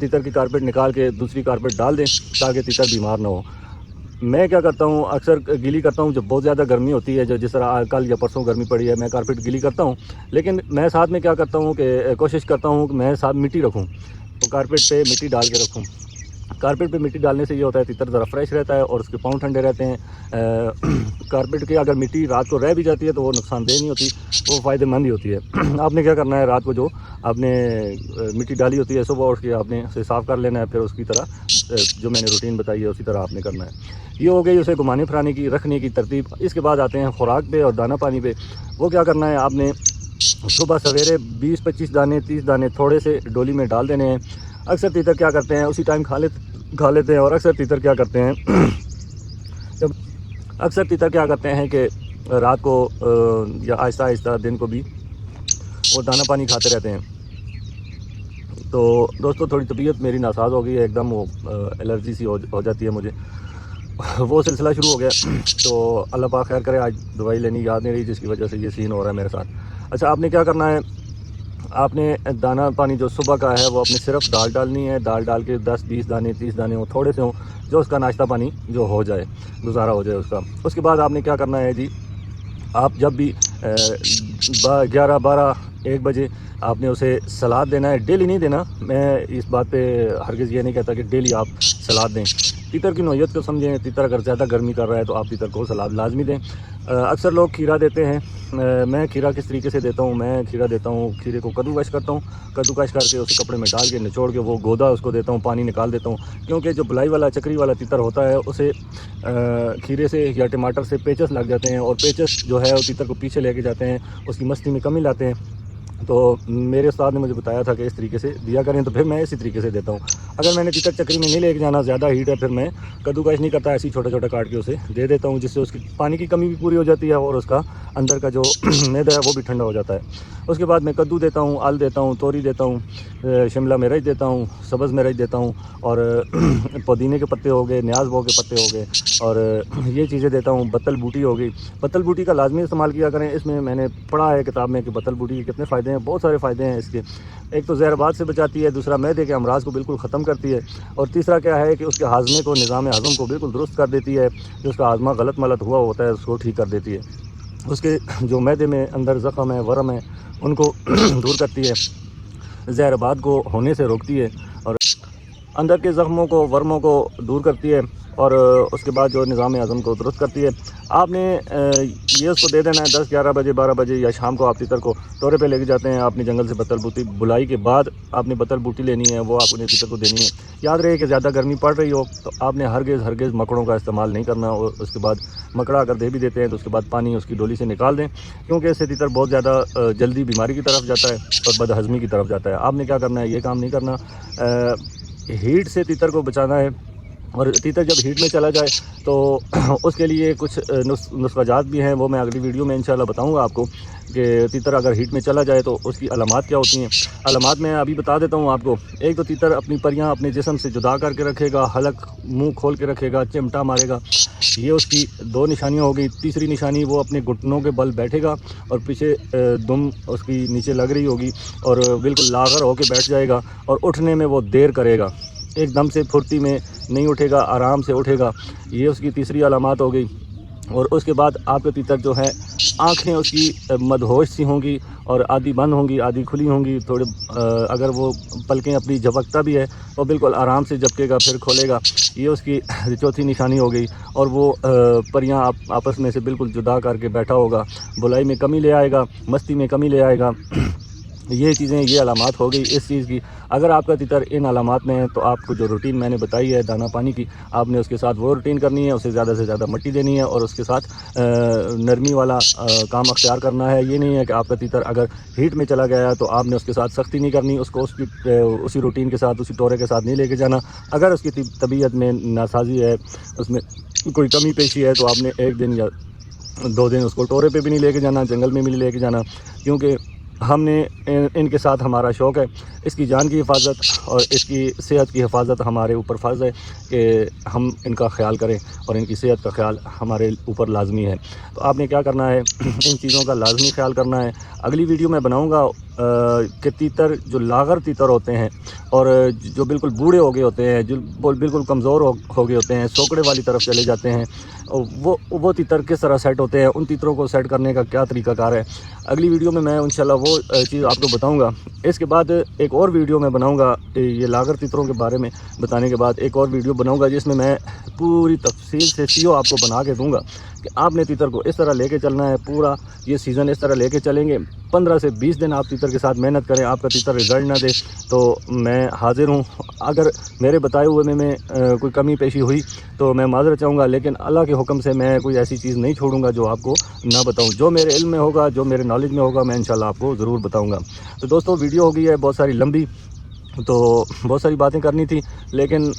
تیتر کی کارپیٹ نکال کے دوسری کارپیٹ ڈال دیں تاکہ تیتر بیمار نہ ہو۔ میں کیا کرتا ہوں، اکثر گیلی کرتا ہوں جب بہت زیادہ گرمی ہوتی ہے، جس طرح کل یا پرسوں گرمی پڑی ہے، میں کارپیٹ گیلی کرتا ہوں، لیکن میں ساتھ میں کیا کرتا ہوں کہ کوشش کرتا ہوں کہ میں ساتھ مٹی رکھوں، تو کارپیٹ پہ مٹی ڈال کے رکھوں۔ کارپیٹ پہ مٹی ڈالنے سے یہ ہوتا ہے تیتر ذرا فریش رہتا ہے اور اس کے پاؤں ٹھنڈے رہتے ہیں۔ کارپیٹ کے اگر مٹی رات کو رہ بھی جاتی ہے تو وہ نقصان دہ نہیں ہوتی، وہ فائدہ مند ہی ہوتی ہے۔ آپ نے کیا کرنا ہے، رات کو جو آپ نے مٹی ڈالی ہوتی ہے صبح اٹھ کے آپ نے اسے صاف کر لینا ہے، پھر اس کی طرح جو میں نے روٹین بتائی ہے اسی طرح آپ نے کرنا ہے۔ یہ ہو گئی اسے گھمانے پھرانے کی رکھنے کی ترتیب۔ اس کے بعد آتے ہیں خوراک پہ اور دانہ پانی پہ۔ وہ کیا کرنا ہے، آپ نے صبح سویرے 20-25 دانے 30 دانے تھوڑے سے ڈولی میں ڈال دینے ہیں۔ اکثر تیتر کیا کرتے ہیں اسی ٹائم کھا لیتے ہیں، اور اکثر تیتر کیا کرتے ہیں کہ رات کو یا آہستہ آہستہ دن کو بھی وہ دانہ پانی کھاتے رہتے ہیں۔ تو دوستو تھوڑی طبیعت میری ناساز ہو گئی ہے، ایک دم وہ الرجی سی ہو جاتی ہے مجھے، وہ سلسلہ شروع ہو گیا۔ تو اللہ پاک خیر کرے، آج دوائی لینی یاد نہیں رہی جس کی وجہ سے یہ سین ہو رہا ہے میرے ساتھ۔ اچھا، آپ نے کیا کرنا ہے، آپ نے دانہ پانی جو صبح کا ہے وہ اپنے صرف دال ڈالنی ہے، دال ڈال کے 10-20 دانے 30 دانے ہوں، تھوڑے سے ہوں، جو اس کا ناشتہ پانی جو ہو جائے، گزارا ہو جائے اس کا۔ اس کے بعد آپ نے کیا کرنا ہے جی، آپ جب بھی 11-12-1 بجے آپ نے اسے سلاد دینا ہے۔ ڈیلی نہیں دینا، میں اس بات پہ ہرگز یہ نہیں کہتا کہ ڈیلی آپ سلاد دیں۔ تیتر کی نوعیت کو سمجھیں، تیتر اگر زیادہ گرمی کر رہا ہے تو آپ تیتر کو سلاد لازمی دیں۔ اکثر لوگ کھیرا دیتے ہیں، میں کھیرا کس طریقے سے دیتا ہوں، میں کھیرا دیتا ہوں، کھیرے کو کدو کش کرتا ہوں، کدو کش کر کے اسے کپڑے میں ڈال کے نچوڑ کے وہ گودا اس کو دیتا ہوں، پانی نکال دیتا ہوں، کیونکہ جو بلائی والا چکری والا تیتر ہوتا ہے اسے کھیرے سے یا ٹماٹر سے پیچس لگ جاتے ہیں، اور پیچس جو ہے وہ تیتر کو پیچھے لے کے جاتے ہیں، اس کی مستی میں کمی لاتے ہیں۔ تو میرے استاد نے مجھے بتایا تھا کہ اس طریقے سے دیا کریں، تو پھر میں اسی طریقے سے دیتا ہوں۔ اگر میں نے تیتر چکری میں نہیں لے کے جانا، زیادہ ہیٹ ہے، پھر میں کدو کش نہیں کرتا، ایسے ہی چھوٹا چھوٹا کاٹ کے اسے دے دیتا ہوں، جس سے اس کی پانی کی کمی بھی پوری ہو جاتی ہے اور اس کا اندر کا جو معدہ ہے وہ بھی ٹھنڈا ہو جاتا ہے۔ اس کے بعد میں کدو دیتا ہوں، آل دیتا ہوں، توری دیتا ہوں، شملہ مرچ دیتا ہوں، سبز مرچ دیتا ہوں، اور پودینے کے پتے ہو گئے، نیاز بو کے پتے ہو گئے، اور یہ چیزیں دیتا ہوں۔ بتل بوٹی ہو گئی، بتل بوٹی کا لازمی استعمال کیا کریں۔ اس میں نے پڑھا ہے کتاب میں کہ بتل بوٹی کے کتنے فائدے ہیں، بہت سارے فائدے ہیں اس کے۔ ایک تو زہر باد سے بچاتی ہے، دوسرا معدے کے امراض کو بالکل ختم کرتی ہے، اور تیسرا کیا ہے کہ اس کے ہاضمے کو، نظام ہضم کو بالکل درست کر دیتی ہے، جو اس کا ہاضمہ غلط ملت ہوا ہوتا ہے اس کو ٹھیک کر دیتی ہے، اس کے جو معدے میں اندر زخم ہے، ورم ہے، ان کو دور کرتی ہے، زہر باد کو ہونے سے روکتی ہے، اور اندر کے زخموں کو، ورموں کو دور کرتی ہے، اور اس کے بعد جو نظام ہضم کو درست کرتی ہے۔ آپ نے یہ اس کو دے دینا ہے 10-11 بجے 12 بجے، یا شام کو آپ تیتر کو دورے پہ لے کے جاتے ہیں، آپ نے جنگل سے بتل بوٹی بلائی کے بعد آپ نے بتل بوٹی لینی ہے، وہ آپ نے تیتر کو دینی ہے۔ یاد رہے کہ زیادہ گرمی پڑ رہی ہو تو آپ نے ہرگز مکڑوں کا استعمال نہیں کرنا، اور اس کے بعد مکڑا اگر دے بھی دیتے ہیں تو اس کے بعد پانی اس کی ڈولی سے نکال دیں، کیونکہ اس سے تیتر بہت زیادہ جلدی بیماری کی طرف جاتا ہے اور بد ہضمی کی طرف جاتا ہے۔ آپ نے کیا کرنا ہے، یہ کام نہیں کرنا۔ ہیٹ سے تیتر کو بچانا ہے، اور تیتر جب ہیٹ میں چلا جائے تو اس کے لیے کچھ نسخہ جات بھی ہیں، وہ میں اگلی ویڈیو میں انشاءاللہ بتاؤں گا آپ کو کہ تیتر اگر ہیٹ میں چلا جائے تو اس کی علامات کیا ہوتی ہیں۔ علامات میں ابھی بتا دیتا ہوں آپ کو۔ ایک تو تیتر اپنی پریاں اپنے جسم سے جدا کر کے رکھے گا، حلق منہ کھول کے رکھے گا، چمٹا مارے گا، یہ اس کی 2 نشانیاں ہو گئی۔ تیسری نشانی، وہ اپنے گھٹنوں کے بل بیٹھے گا اور پیچھے دم اس کی نیچے لگ رہی ہوگی، اور بالکل لاغر ہو کے بیٹھ جائے گا، اور اٹھنے میں وہ دیر کرے گا، ایک دم سے پھرتی میں نہیں اٹھے گا، آرام سے اٹھے گا، یہ اس کی تیسری علامات ہو گئی۔ اور اس کے بعد آپ کے تیتر جو ہے، آنکھیں اس کی مدہوش سی ہوں گی، اور آدھی بند ہوں گی، آدھی کھلی ہوں گی، تھوڑے اگر وہ پلکیں اپنی جھپکتا بھی ہے وہ بالکل آرام سے جھپکے گا پھر کھولے گا، یہ اس کی چوتھی نشانی ہو گئی۔ اور وہ پریاں آپس میں سے بالکل جدا کر کے بیٹھا ہوگا، بلائی میں کمی لے آئے گا، مستی میں کمی لے آئے گا۔ یہ چیزیں، یہ علامات ہو گئی اس چیز کی۔ اگر آپ کا تیتر ان علامات میں ہے تو آپ کو جو روٹین میں نے بتائی ہے دانہ پانی کی، آپ نے اس کے ساتھ وہ روٹین کرنی ہے، اسے زیادہ سے زیادہ مٹی دینی ہے، اور اس کے ساتھ نرمی والا کام اختیار کرنا ہے۔ یہ نہیں ہے کہ آپ کا تیتر اگر ہیٹ میں چلا گیا تو آپ نے اس کے ساتھ سختی نہیں کرنی، اس کو اسی روٹین کے ساتھ، اسی ٹورے کے ساتھ نہیں لے کے جانا۔ اگر اس کی طبیعت میں ناسازی ہے، اس میں کوئی کمی پیشی ہے، تو آپ نے 1 دن یا 2 دن اس کو ٹورے پہ بھی نہیں لے کے جانا، جنگل میں بھی نہیں لے کے جانا، کیونکہ ہم نے ان کے ساتھ ہمارا شوق ہے، اس کی جان کی حفاظت اور اس کی صحت کی حفاظت ہمارے اوپر فرض ہے کہ ہم ان کا خیال کریں، اور ان کی صحت کا خیال ہمارے اوپر لازمی ہے۔ تو آپ نے کیا کرنا ہے، ان چیزوں کا لازمی خیال کرنا ہے۔ اگلی ویڈیو میں بناؤں گا کہ تیتر جو لاغر تیتر ہوتے ہیں اور جو بالکل بوڑھے ہو گئے ہوتے ہیں، جو بالکل کمزور ہو گئے ہوتے ہیں، سوکڑے والی طرف چلے جاتے ہیں، وہ تیتر کس طرح سیٹ ہوتے ہیں، ان تیتروں کو سیٹ کرنے کا کیا طریقہ کار ہے، اگلی ویڈیو میں انشاءاللہ وہ چیز آپ کو بتاؤں گا۔ اس کے بعد ایک اور ویڈیو میں بناؤں گا یہ لاغر تیتروں کے بارے میں بتانے کے بعد ایک اور ویڈیو بناؤں گا جس میں میں پوری تفصیل سے سیو آپ کو بنا کے دوں گا کہ آپ نے تیتر کو اس طرح لے کے چلنا ہے، پورا یہ سیزن اس طرح لے کے چلیں گے۔ 15 سے 20 دن آپ تیتر کے ساتھ محنت کریں، آپ کا تیتر رزلٹ نہ دے تو میں حاضر ہوں۔ اگر میرے بتائے ہوئے میں کوئی کمی پیشی ہوئی تو میں معذرت چاہوں گا، لیکن اللہ کے حکم سے میں کوئی ایسی چیز نہیں چھوڑوں گا جو آپ کو نہ بتاؤں۔ جو میرے علم میں ہوگا، جو میرے نالج میں ہوگا، میں انشاءاللہ آپ کو ضرور بتاؤں گا۔ تو دوستو ویڈیو ہو گئی ہے بہت ساری لمبی، تو بہت ساری باتیں کرنی تھی، لیکن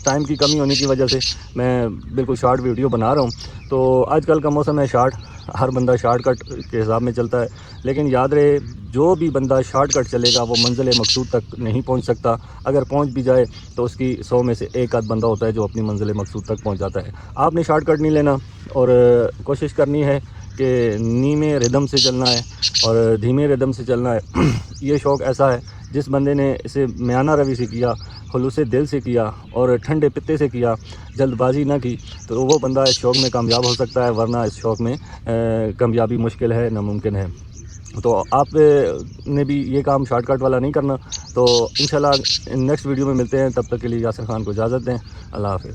ٹائم کی کمی ہونے کی وجہ سے میں بالکل شارٹ ویڈیو بنا رہا ہوں۔ تو آج کل کا موسم ہے شارٹ، ہر بندہ شارٹ کٹ کے حساب میں چلتا ہے، لیکن یاد رہے جو بھی بندہ شارٹ کٹ چلے گا وہ منزل مقصود تک نہیں پہنچ سکتا۔ اگر پہنچ بھی جائے تو اس کی 100 میں سے ایک آدھ بندہ ہوتا ہے جو اپنی منزل مقصود تک پہنچ جاتا ہے۔ آپ نے شارٹ کٹ نہیں لینا اور کوشش کرنی ہے کہ نیمے ردم سے چلنا ہے اور دھیمے ردم سے چلنا ہے۔ یہ شوق ایسا ہے جس بندے نے اسے میانہ روی سے کیا، خلوص دل سے کیا اور ٹھنڈے پتے سے کیا، جلد بازی نہ کی، تو وہ بندہ اس شوق میں کامیاب ہو سکتا ہے، ورنہ اس شوق میں کامیابی مشکل ہے، ناممکن ہے۔ تو آپ نے بھی یہ کام شارٹ کٹ والا نہیں کرنا۔ تو انشاءاللہ نیکسٹ ویڈیو میں ملتے ہیں، تب تک کے لیے یاسر خان کو اجازت دیں۔ اللہ حافظ۔